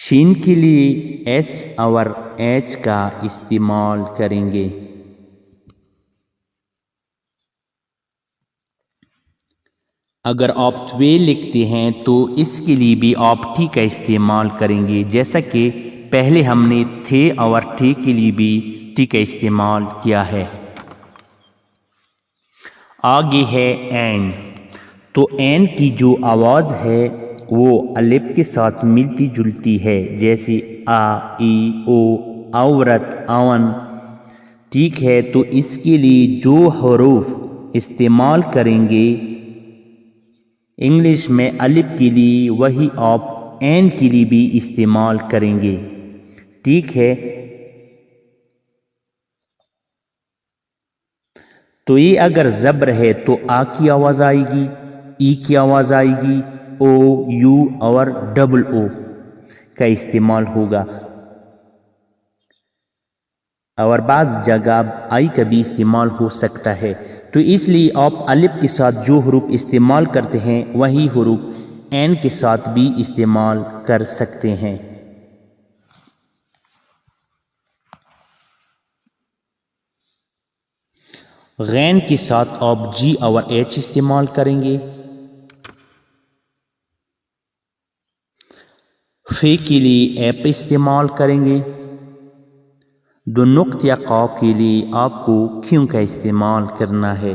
شین کے لیے ایس اور ایچ کا استعمال کریں گے۔ اگر آپ توے لکھتے ہیں تو اس کے لیے بھی آپ ٹی کا استعمال کریں گے، جیسا کہ پہلے ہم نے تھے اور ٹھے کے لیے بھی ٹی کا استعمال کیا ہے۔ آگے ہے این۔ تو این کی جو آواز ہے وہ الف کے ساتھ ملتی جلتی ہے، جیسے آ، ای، او، عورت، اون۔ ٹھیک ہے، تو اس کے لیے جو حروف استعمال کریں گے انگلش میں الف کے لیے، وہی آپ این کے لیے بھی استعمال کریں گے۔ ٹھیک ہے، تو یہ اگر زبر ہے تو آ کی آواز آئے گی، ای کی آواز آئے گی، او، یو اور ڈبل او کا استعمال ہوگا، اور بعض جگہ آئی کا بھی استعمال ہو سکتا ہے۔ تو اس لیے آپ الف کے ساتھ جو حروف استعمال کرتے ہیں وہی حروف این کے ساتھ بھی استعمال کر سکتے ہیں۔ غین کے ساتھ آپ جی اور ایچ استعمال کریں گے۔ فے کے لیے ایپ استعمال کریں گے۔ دو نقط یا قاف کے لیے آپ کو کیوں کا استعمال کرنا ہے۔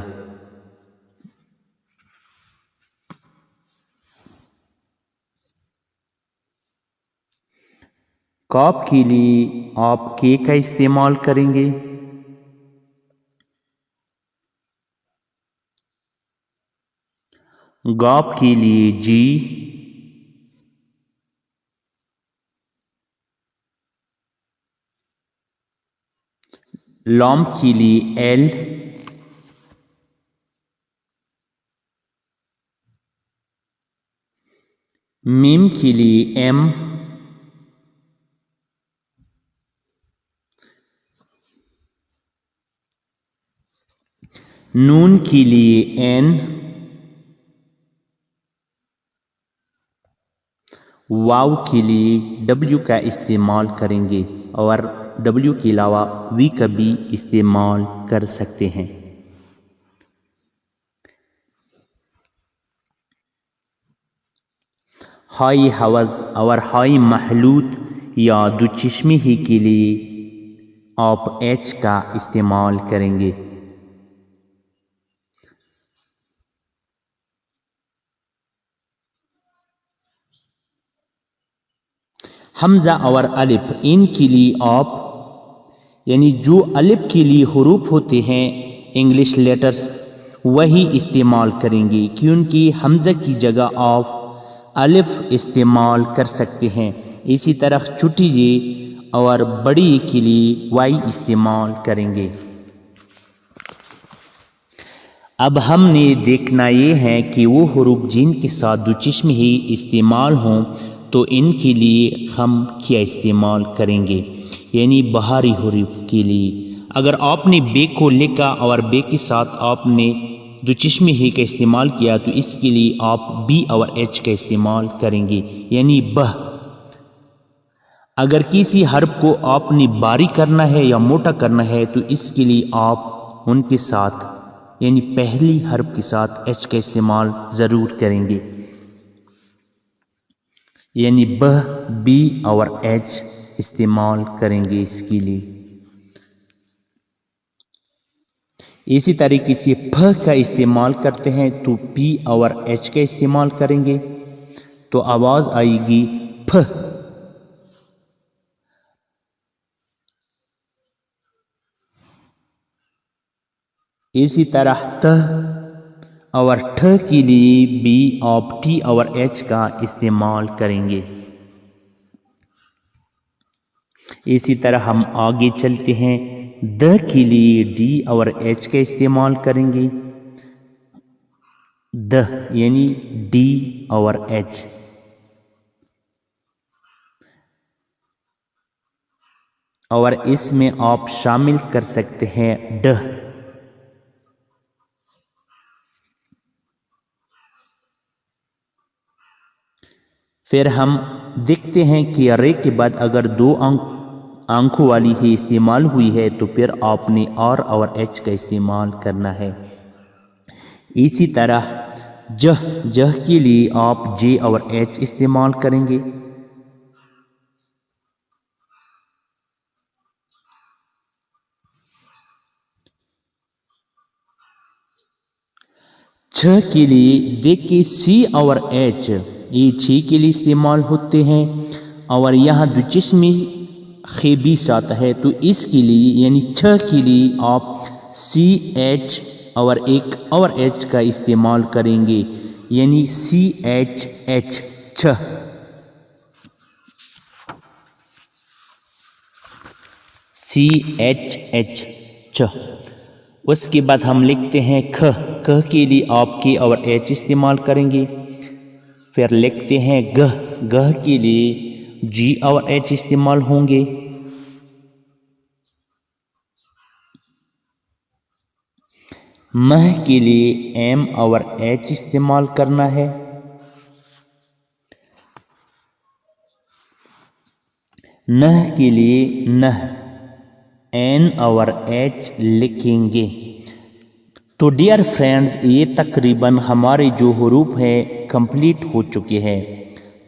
قاف کے لیے آپ کے کا استعمال کریں گے۔ گاپ کے لیے جی۔ لام کے لیے ایل۔ میم کے لیے ایم۔ نون کے لیے این۔ واو کے لیے ڈبلیو کا استعمال کریں گے، اور ڈبلیو کے علاوہ وی کا بھی استعمال کر سکتے ہیں۔ ہائی حوض اور ہائی محلوط یا دو چشمی ہی کے لیے آپ ایچ کا استعمال کریں گے۔ حمزہ اور الف، ان کے لیے آپ یعنی جو الف کے لیے حروف ہوتے ہیں انگلش لیٹرز وہی استعمال کریں گے، کیونکہ حمزہ کی جگہ آپ الف استعمال کر سکتے ہیں۔ اسی طرح چھوٹی جے اور بڑی کے لیے وائی استعمال کریں گے۔ اب ہم نے دیکھنا یہ ہے کہ وہ حروف جن کے ساتھ دو چشم ہی استعمال ہوں تو ان کے لیے ہم کیا استعمال کریں گے، یعنی بہاری حروف کے لیے۔ اگر آپ نے بے کو لکھا اور بے کے ساتھ آپ نے دو چشم ہی کا استعمال کیا تو اس کے لیے آپ بی اور ایچ کا استعمال کریں گے، یعنی بہ۔ اگر کسی حرف کو آپ نے باری کرنا ہے یا موٹا کرنا ہے تو اس کے لیے آپ ان کے ساتھ یعنی پہلی حرف کے ساتھ ایچ کا استعمال ضرور کریں گے، یعنی بہ، بی اور ایچ استعمال کریں گے اس کے لیے۔ اسی طریقے سے پھ کا استعمال کرتے ہیں تو پی اور ایچ کا استعمال کریں گے تو آواز آئے گی پھ۔ اسی طرح ت اور ٹھ کے لیے بھی آپ ٹی اور ایچ کا استعمال کریں گے۔ اسی طرح ہم آگے چلتے ہیں، د کے لیے ڈی اور ایچ کا استعمال کریں گے، د یعنی ڈی اور ایچ۔ اور اس میں آپ شامل کر سکتے ہیں ڈ۔ پھر ہم دیکھتے ہیں کہ رے کے بعد اگر دو آنکھوں والی ہی استعمال ہوئی ہے تو پھر آپ نے آر اور ایچ کا استعمال کرنا ہے۔ اسی طرح جہ کے لیے آپ جے اور ایچ استعمال کریں گے۔ چھ کے لیے دیکھیں سی اور ایچ یہ چھ کے لیے استعمال ہوتے ہیں اور یہاں دوچشمی خیبی آتا ہے، تو اس کے لیے یعنی چھ کے لیے آپ سی ایچ اور ایک اور ایچ کا استعمال کریں گے، یعنی سی ایچ ایچ چھ۔ سی ایچ ایچ چھ۔ اس کے بعد ہم لکھتے ہیں کھ کے لیے آپ کے اور ایچ استعمال کریں گے، پھر لکھتے ہیں گہ کے لیے جی اور ایچ استعمال ہوں گے، مہ کے لیے ایم اور ایچ استعمال کرنا ہے، نہ کے لیے نہ این اور ایچ لکھیں گے۔ تو ڈیئر فرینڈز یہ تقریباً ہمارے جو حروف ہیں کمپلیٹ ہو چکے ہیں۔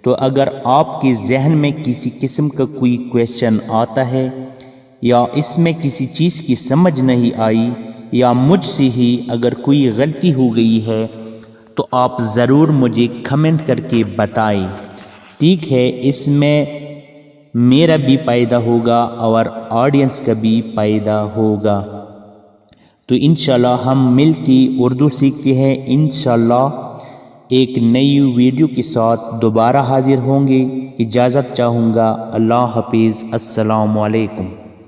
تو اگر آپ کے ذہن میں کسی قسم کا کوئی کویشچن آتا ہے یا اس میں کسی چیز کی سمجھ نہیں آئی یا مجھ سے ہی اگر کوئی غلطی ہو گئی ہے تو آپ ضرور مجھے کمنٹ کر کے بتائیں، ٹھیک ہے؟ اس میں میرا بھی پیدا ہوگا اور آڈینس کا بھی پیدا ہوگا۔ تو انشاءاللہ ہم مل کے اردو سیکھتے ہیں، انشاءاللہ ایک نئی ویڈیو کے ساتھ دوبارہ حاضر ہوں گے۔ اجازت چاہوں گا، اللہ حافظ، السلام علیکم۔